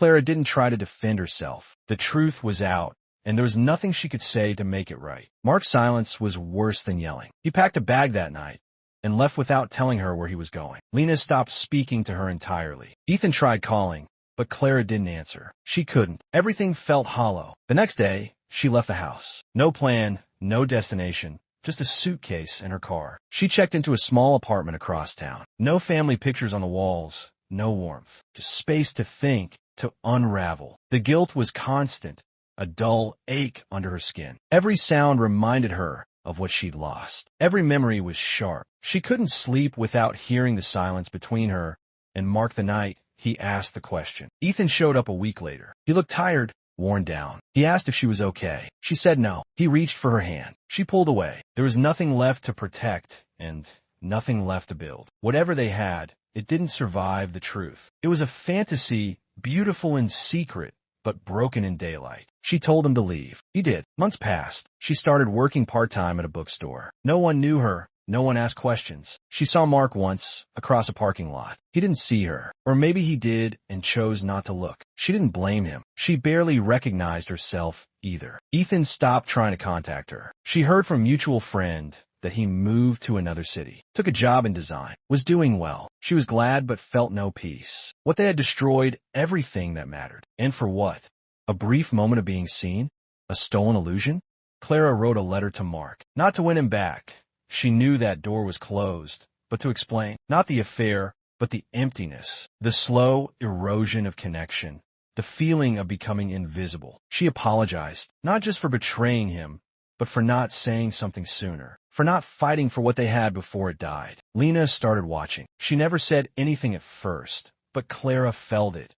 Clara didn't try to defend herself. The truth was out, and there was nothing she could say to make it right. Mark's silence was worse than yelling. He packed a bag that night and left without telling her where he was going. Lena stopped speaking to her entirely. Ethan tried calling, but Clara didn't answer. She couldn't. Everything felt hollow. The next day, she left the house. No plan, no destination, just a suitcase and her car. She checked into a small apartment across town. No family pictures on the walls, no warmth, just space to think, to unravel. The guilt was constant, a dull ache under her skin. Every sound reminded her of what she'd lost. Every memory was sharp. She couldn't sleep without hearing the silence between her and Mark. The night he asked the question. Ethan showed up a week later. He looked tired, worn down. He asked if she was okay. She said no. He reached for her hand. She pulled away. There was nothing left to protect and nothing left to build. Whatever they had, it didn't survive the truth. It was a fantasy, beautiful in secret, but broken in daylight. She told him to leave. He did. Months passed. She started working part-time at a bookstore. No one knew her. No one asked questions. She saw Mark once, across a parking lot. He didn't see her. Or maybe he did and chose not to look. She didn't blame him. She barely recognized herself either. Ethan stopped trying to contact her. She heard from a mutual friend that he moved to another city, took a job in design, was doing well. She was glad but felt no peace. What they had destroyed everything that mattered. And for what? A brief moment of being seen? A stolen illusion? Clara wrote a letter to Mark. Not to win him back. She knew that door was closed, but to explain, not the affair, but the emptiness, the slow erosion of connection, the feeling of becoming invisible. She apologized, not just for betraying him, but for not saying something sooner, for not fighting for what they had before it died. Lena started watching. She never said anything at first, but Clara felt it.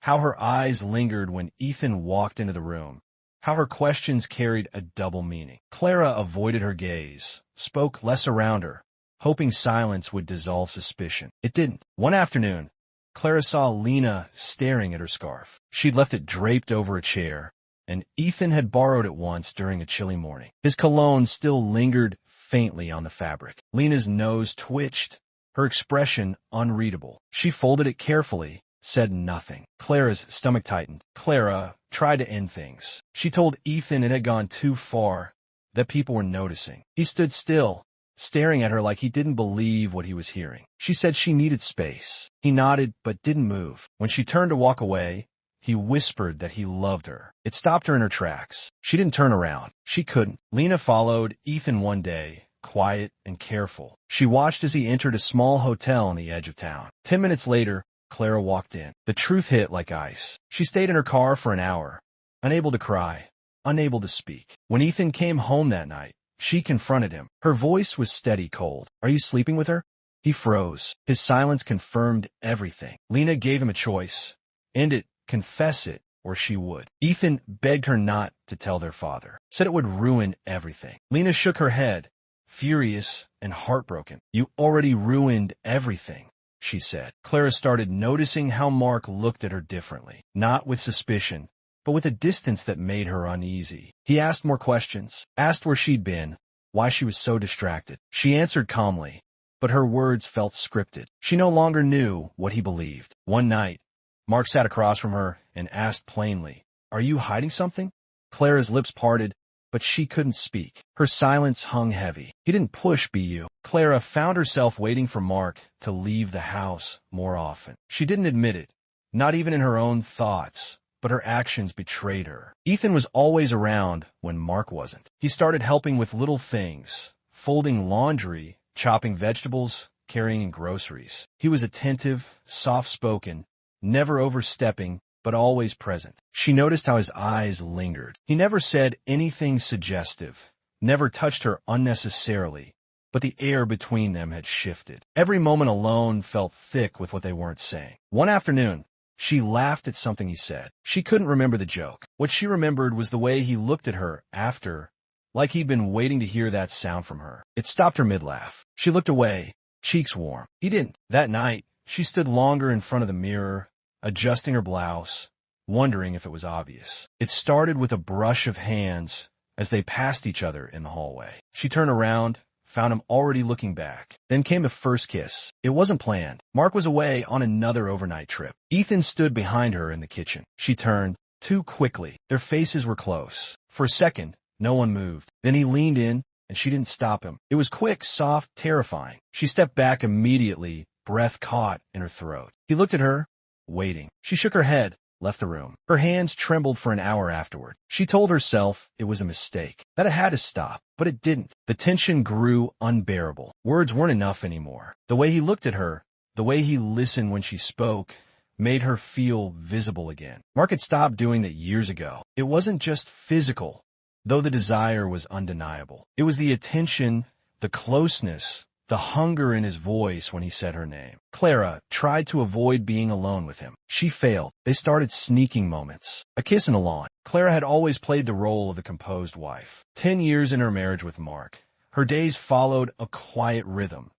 How her eyes lingered when Ethan walked into the room. How her questions carried a double meaning. Clara avoided her gaze, spoke less around her, hoping silence would dissolve suspicion. It didn't. One afternoon, Clara saw Lena staring at her scarf. She'd left it draped over a chair, and Ethan had borrowed it once during a chilly morning. His cologne still lingered faintly on the fabric. Lena's nose twitched, her expression unreadable. She folded it carefully, said nothing. Clara's stomach tightened. Clara tried to end things. She told Ethan it had gone too far, that people were noticing. He stood still, staring at her like he didn't believe what he was hearing. She said she needed space. He nodded but didn't move. When she turned to walk away, he whispered that he loved her. It stopped her in her tracks. She didn't turn around. She couldn't. Lena followed Ethan one day, quiet and careful. She watched as he entered a small hotel on the edge of town. 10 minutes later, Clara walked in. The truth hit like ice. She stayed in her car for an hour, unable to cry, unable to speak. When Ethan came home that night, she confronted him. Her voice was steady, cold. "Are you sleeping with her?" He froze. His silence confirmed everything. Lena gave him a choice. End it, confess it, or she would. Ethan begged her not to tell their father, said it would ruin everything. Lena shook her head, furious and heartbroken. "You already ruined everything," she said. Clara started noticing how Mark looked at her differently, not with suspicion, but with a distance that made her uneasy. He asked more questions, asked where she'd been, why she was so distracted. She answered calmly, but her words felt scripted. She no longer knew what he believed. One night, Mark sat across from her and asked plainly, "Are you hiding something?" Clara's lips parted, but she couldn't speak. Her silence hung heavy. He didn't push BU. Clara found herself waiting for Mark to leave the house more often. She didn't admit it, not even in her own thoughts, but her actions betrayed her. Ethan was always around when Mark wasn't. He started helping with little things, folding laundry, chopping vegetables, carrying groceries. He was attentive, soft-spoken, never overstepping, but always present. She noticed how his eyes lingered. He never said anything suggestive, never touched her unnecessarily, but the air between them had shifted. Every moment alone felt thick with what they weren't saying. One afternoon, she laughed at something he said. She couldn't remember the joke. What she remembered was the way he looked at her after, like he'd been waiting to hear that sound from her. It stopped her mid-laugh. She looked away, cheeks warm. He didn't. That night, she stood longer in front of the mirror, adjusting her blouse, wondering if it was obvious. It started with a brush of hands as they passed each other in the hallway. She turned around, found him already looking back. Then came the first kiss. It wasn't planned. Mark was away on another overnight trip. Ethan stood behind her in the kitchen. She turned too quickly. Their faces were close. For a second, no one moved. Then he leaned in, and she didn't stop him. It was quick, soft, terrifying. She stepped back immediately, breath caught in her throat. He looked at her, waiting. She shook her head, left the room. Her hands trembled for an hour afterward. She told herself it was a mistake, that it had to stop, but it didn't. The tension grew unbearable. Words weren't enough anymore. The way he looked at her, the way he listened when she spoke, made her feel visible again. Mark had stopped doing that years ago. It wasn't just physical, though the desire was undeniable. It was the attention, the closeness, the hunger in his voice when he said her name. Clara tried to avoid being alone with him. She failed. They started sneaking moments. A kiss in a lawn. Clara had always played the role of the composed wife. 10 years in her marriage with Mark, her days followed a quiet rhythm,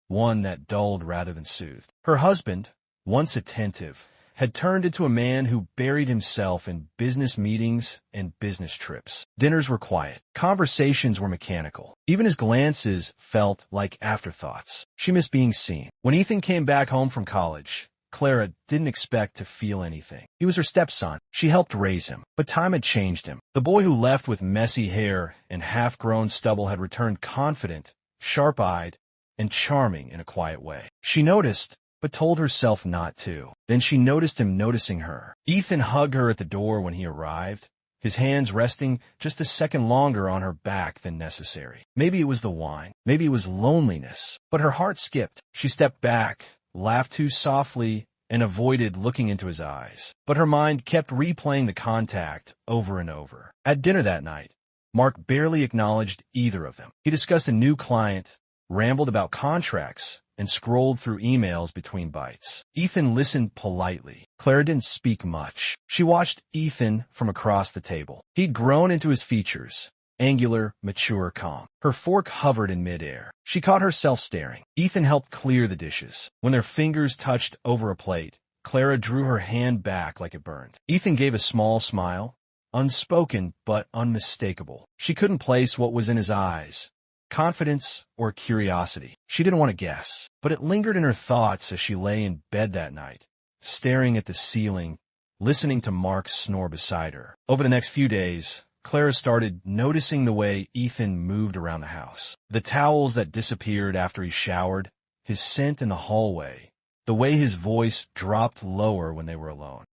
one that dulled rather than soothed. Her husband, once attentive, had turned into a man who buried himself in business meetings and business trips. Dinners were quiet. Conversations were mechanical. Even his glances felt like afterthoughts. She missed being seen. When Ethan came back home from college, Clara didn't expect to feel anything. He was her stepson. She helped raise him. But time had changed him. The boy who left with messy hair and half-grown stubble had returned confident, sharp-eyed, and charming in a quiet way. She noticed, but told herself not to. Then she noticed him noticing her. Ethan hugged her at the door when he arrived, his hands resting just a second longer on her back than necessary. Maybe it was the wine. Maybe it was loneliness. But her heart skipped. She stepped back, laughed too softly, and avoided looking into his eyes. But her mind kept replaying the contact over and over. At dinner that night, Mark barely acknowledged either of them. He discussed a new client, rambled about contracts, and scrolled through emails between bites. Ethan listened politely. Clara didn't speak much. She watched Ethan from across the table. He'd grown into his features, angular, mature, calm. Her fork hovered in midair. She caught herself staring. Ethan helped clear the dishes. When their fingers touched over a plate, Clara drew her hand back like it burned. Ethan gave a small smile, unspoken but unmistakable. She couldn't place what was in his eyes, confidence or curiosity. She didn't want to guess, but it lingered in her thoughts as she lay in bed that night, staring at the ceiling, listening to Mark snore beside her. Over the next few days, Clara started noticing the way Ethan moved around the house. The towels that disappeared after he showered, his scent in the hallway, the way his voice dropped lower when they were alone.